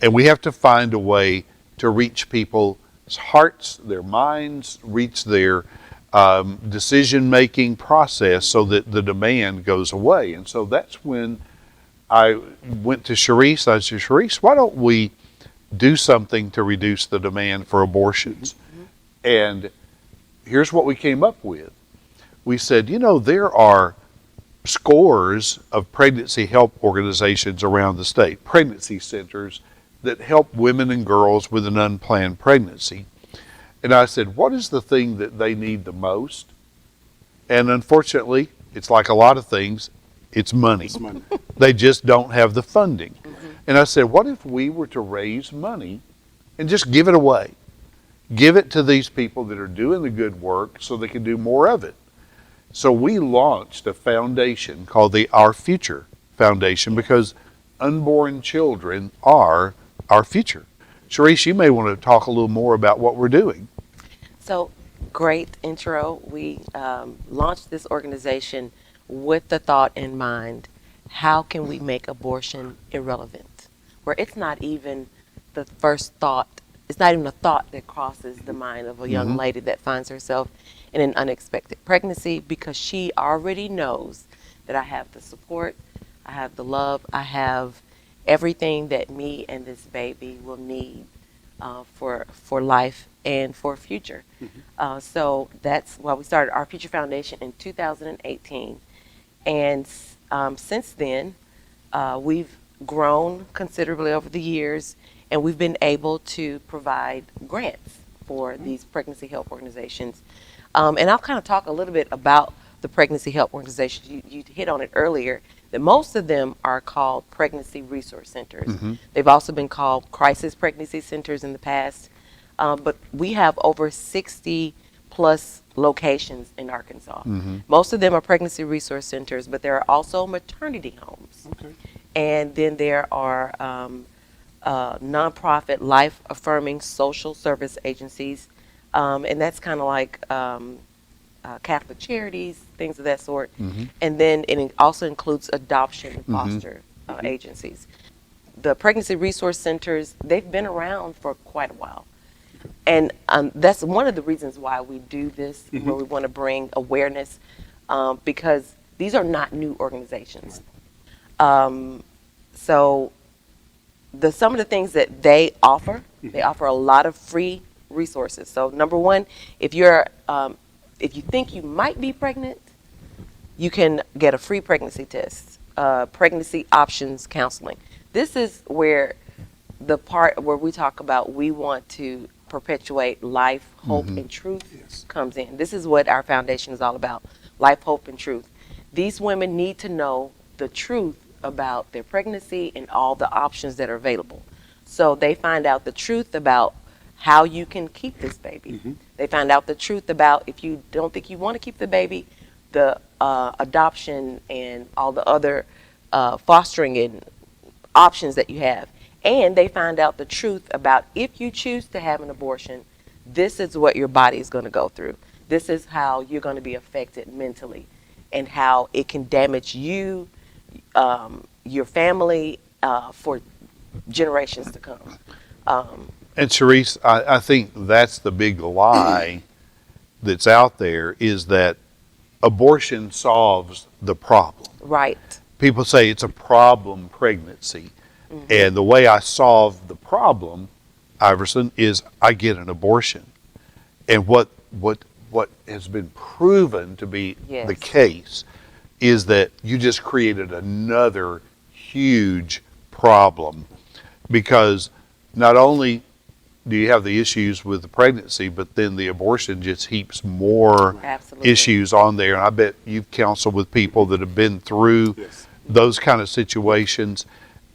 And we have to find a way to reach people's hearts, their minds, reach their decision-making process so that the demand goes away. And so that's when I went to Sharice. I said, Sharice, why don't we do something to reduce the demand for abortions? And here's what we came up with. We said, there are scores of pregnancy help organizations around the state, pregnancy centers that help women and girls with an unplanned pregnancy. And I said, what is the thing that they need the most? And unfortunately, it's like a lot of things, it's money. It's money. They just don't have the funding. And I said, what if we were to raise money and just give it away? Give it to these people that are doing the good work so they can do more of it. So we launched a foundation called the Our Future Foundation because unborn children are our future. Sharice, you may want to talk a little more about what we're doing. So, great intro. We launched this organization with the thought in mind, how can we make abortion irrelevant? Where it's not even the first thought, it's not even a thought that crosses the mind of a young lady that finds herself in an unexpected pregnancy, because she already knows that I have the support, I have the love, I have everything that me and this baby will need for life and for future. So that's why we started Our Future Foundation in 2018. And since then, we've grown considerably over the years, and we've been able to provide grants for these pregnancy help organizations. And I'll kind of talk a little bit about the pregnancy help organizations. You hit on it earlier, that most of them are called pregnancy resource centers. They've also been called crisis pregnancy centers in the past. But we have over 60 plus locations in Arkansas. Most of them are pregnancy resource centers, but there are also maternity homes. Okay. And then there are nonprofit life affirming social service agencies. And that's kind of like Catholic charities, things of that sort. And then it also includes adoption and foster agencies. The pregnancy resource centers, they've been around for quite a while. And that's one of the reasons why we do this, where we want to bring awareness, because these are not new organizations. So some of the things that they offer a lot of free resources. So number one, if you think you might be pregnant, you can get a free pregnancy test, pregnancy options counseling. This is where the part where we talk about we want to perpetuate life, hope, and truth comes in. This is what our foundation is all about, life, hope, and truth. These women need to know the truth about their pregnancy and all the options that are available. So they find out the truth about how you can keep this baby. They find out the truth about, if you don't think you want to keep the baby, the adoption and all the other fostering and options that you have. And they find out the truth about, if you choose to have an abortion, this is what your body is going to go through. This is how you're going to be affected mentally, and how it can damage you, your family, for generations to come. And Sharice, I think that's the big lie that's out there, is that abortion solves the problem. Right. People say it's a problem pregnancy. And the way I solve the problem, Iverson, is I get an abortion. And what has been proven to be the case is that you just created another huge problem, because not only do you have the issues with the pregnancy, but then the abortion just heaps more issues on there. And I bet you've counseled with people that have been through those kind of situations,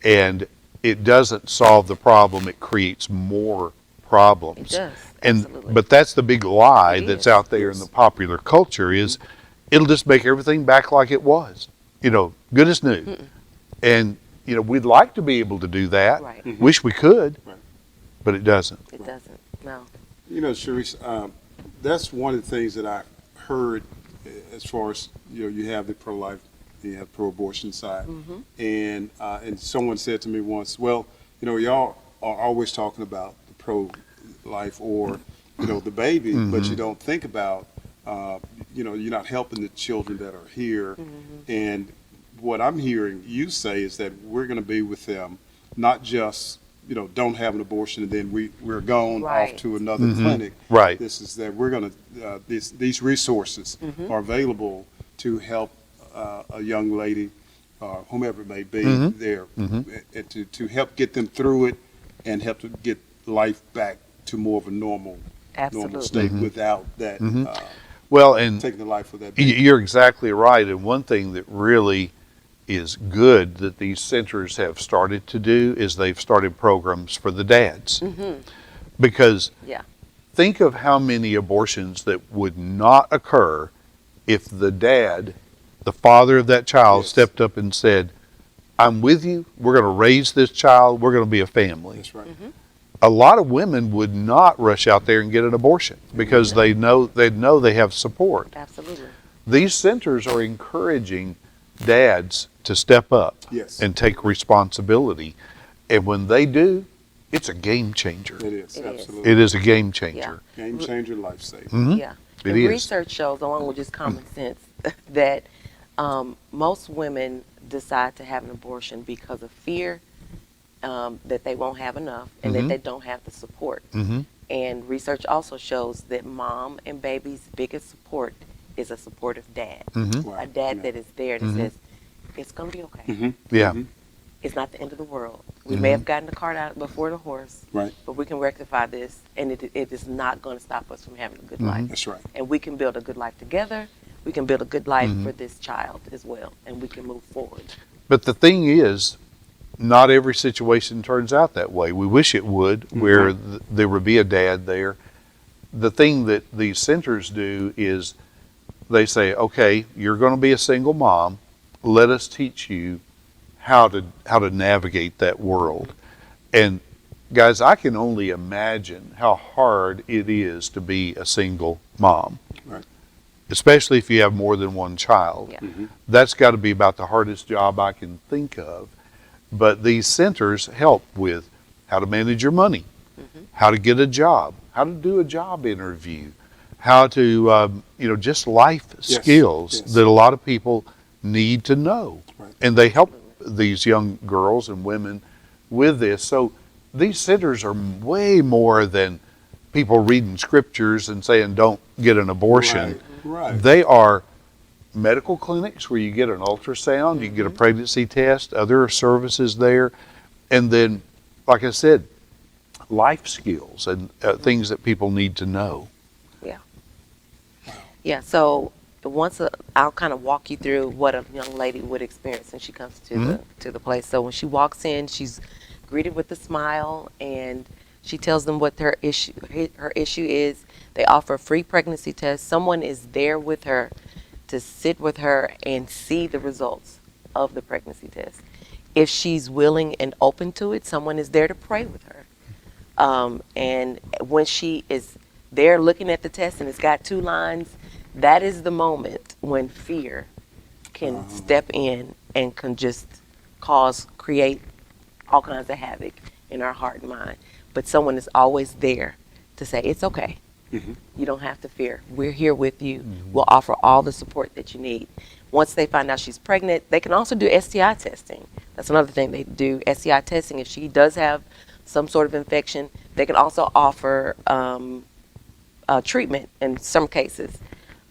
and it doesn't solve the problem, it creates more problems. It does. And but that's the big lie that's out there in the popular culture, is it'll just make everything back like it was, good as new. And we'd like to be able to do that. Right. Wish we could, but it doesn't. It doesn't. No. Sharice, that's one of the things that I heard as far as, you have the pro-life, you have pro-abortion side. And someone said to me once, well, y'all are always talking about the pro-life or, the baby, but you don't think about, you're not helping the children that are here. And what I'm hearing you say is that we're going to be with them, not just, don't have an abortion and then we're gone Right. off to another clinic. Right. This is that we're going to, these resources are available to help a young lady, whomever it may be, there, and to help get them through it and help to get life back to more of a normal Absolutely. state without that Well, and taking the life of that baby. you're exactly right. And one thing that really is good that these centers have started to do is they've started programs for the dads. Because Yeah. think of how many abortions that would not occur if the dad, the father of that child, Yes. stepped up and said, I'm with you. We're going to raise this child. We're going to be a family. That's right. A lot of women would not rush out there and get an abortion because they know they have support. Absolutely. These centers are encouraging dads to step up Yes. and take responsibility. And when they do, it's a game changer. It is, It is. absolutely. It is a game changer. Game changer, life saver. Yeah. It And is. research shows, along with just common sense, that most women decide to have an abortion because of fear that they won't have enough and that they don't have the support. And research also shows that mom and baby's biggest support is a supportive dad. Wow. A dad Yeah. that is there that says, it's going to be okay. Yeah. It's not the end of the world. We may have gotten the cart out before the horse, Right. but we can rectify this, and it is not going to stop us from having a good life. That's right. And we can build a good life together. We can build a good life for this child as well, and we can move forward. But the thing is, not every situation turns out that way. We wish it would, where there would be a dad there. The thing that these centers do is they say, okay, you're going to be a single mom. Let us teach you how to navigate that world. And guys, I can only imagine how hard it is to be a single mom. Right. Especially if you have more than one child. Yeah. That's got to be about the hardest job I can think of. But these centers help with how to manage your money, how to get a job, how to do a job interview, how to, just life Yes, skills yes. that a lot of people need to know. Right. And they help these young girls and women with this. So these centers are way more than people reading scriptures and saying don't get an abortion. Right. Right. They are medical clinics where you get an ultrasound, you can get a pregnancy test, other services there. And then, like I said, life skills and things that people need to know. Yeah, so I'll kind of walk you through what a young lady would experience when she comes to the place. So when she walks in, she's greeted with a smile, and she tells them what her issue is. They offer a free pregnancy test. Someone is there with her to sit with her and see the results of the pregnancy test. If she's willing and open to it, someone is there to pray with her. And when she is there looking at the test and it's got 2 lines, that is the moment when fear can step in and can just create all kinds of havoc in our heart and mind. But someone is always there to say, it's okay. You don't have to fear. We're here with you. We'll offer all the support that you need. Once they find out she's pregnant, they can also do STI testing. That's another thing they do, STI testing. If she does have some sort of infection, they can also offer treatment in some cases.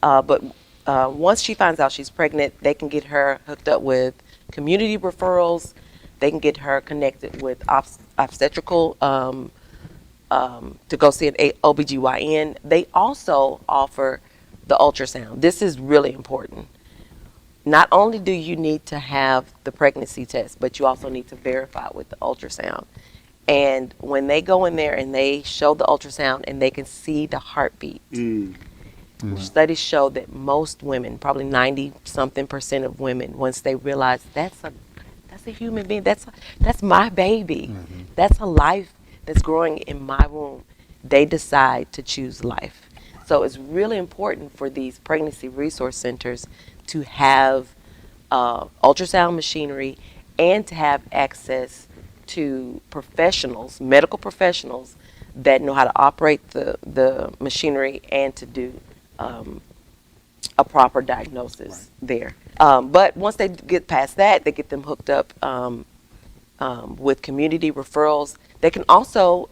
But once she finds out she's pregnant, they can get her hooked up with community referrals. They can get her connected with obstetrical to go see an OBGYN. They also offer the ultrasound. This is really important. Not only do you need to have the pregnancy test, but you also need to verify with the ultrasound. And when they go in there and they show the ultrasound and they can see the heartbeat, studies show that most women, probably 90-something% of women, once they realize that's a human being, that's my baby, that's a life that's growing in my womb, they decide to choose life. So it's really important for these pregnancy resource centers to have ultrasound machinery and to have access to professionals, medical professionals, that know how to operate the machinery and to do a proper diagnosis there. But once they get past that, they get them hooked up with community referrals. They can also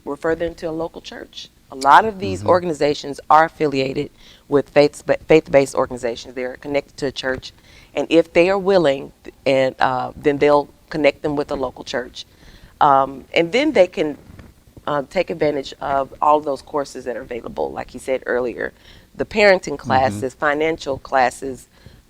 refer them to a local church. A lot of these organizations are affiliated with faith-based organizations. They're connected to a church, and if they are willing, and then they'll connect them with a local church, and then they can take advantage of all of those courses that are available. Like you said earlier, the parenting classes, financial classes,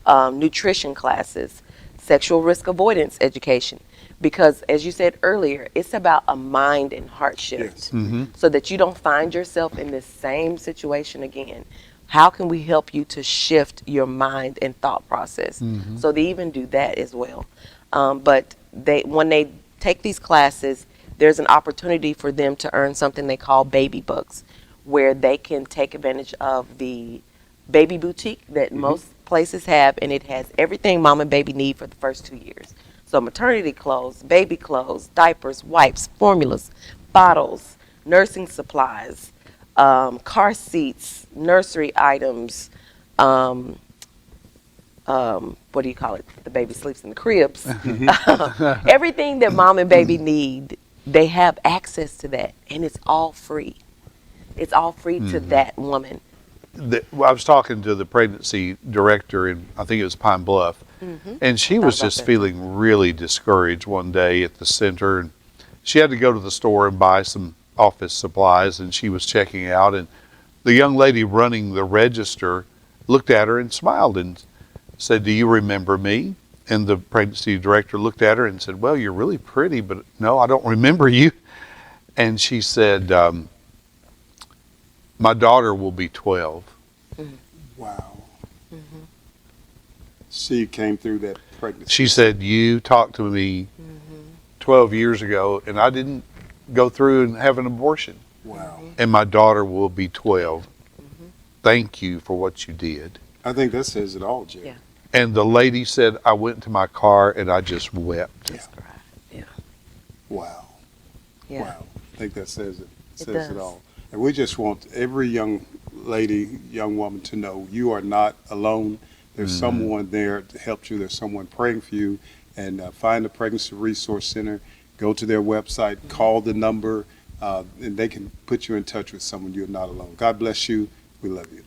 nutrition classes, sexual risk avoidance education. Because as you said earlier, it's about a mind and heart shift, so that you don't find yourself in this same situation again. How can we help you to shift your mind and thought process? So they even do that as well. But when they take these classes, there's an opportunity for them to earn something they call baby bucks, where they can take advantage of the baby boutique that most places have, and it has everything mom and baby need for the first 2 years. So maternity clothes, baby clothes, diapers, wipes, formulas, bottles, nursing supplies, car seats, nursery items, what do you call it? The baby sleeps in the cribs. Everything that mom and baby need, they have access to that, and it's all free. It's all free to that woman. I was talking to the pregnancy director in, I think it was Pine Bluff, and she was just feeling really discouraged one day at the center, and she had to go to the store and buy some office supplies, and she was checking out, and the young lady running the register looked at her and smiled and said, "Do you remember me?" And the pregnancy director looked at her and said, "Well, you're really pretty, but no, I don't remember you." And she said, "My daughter will be 12. Wow. She came through that pregnancy. She said, "You talked to me 12 years ago, and I didn't go through and have an abortion. Wow. And my daughter will be 12. Thank you for what you did." I think that says it all, Jay. Yeah. And the lady said, "I went to my car and I just wept." Yeah. Yeah. Wow. Yeah. Wow. I think that says it. It Says it does. all. And we just want every young lady, young woman to know you are not alone. There's someone there to help you. There's someone praying for you. And find the Pregnancy Resource Center. Go to their website. Call the number. And they can put you in touch with someone. You're not alone. God bless you. We love you.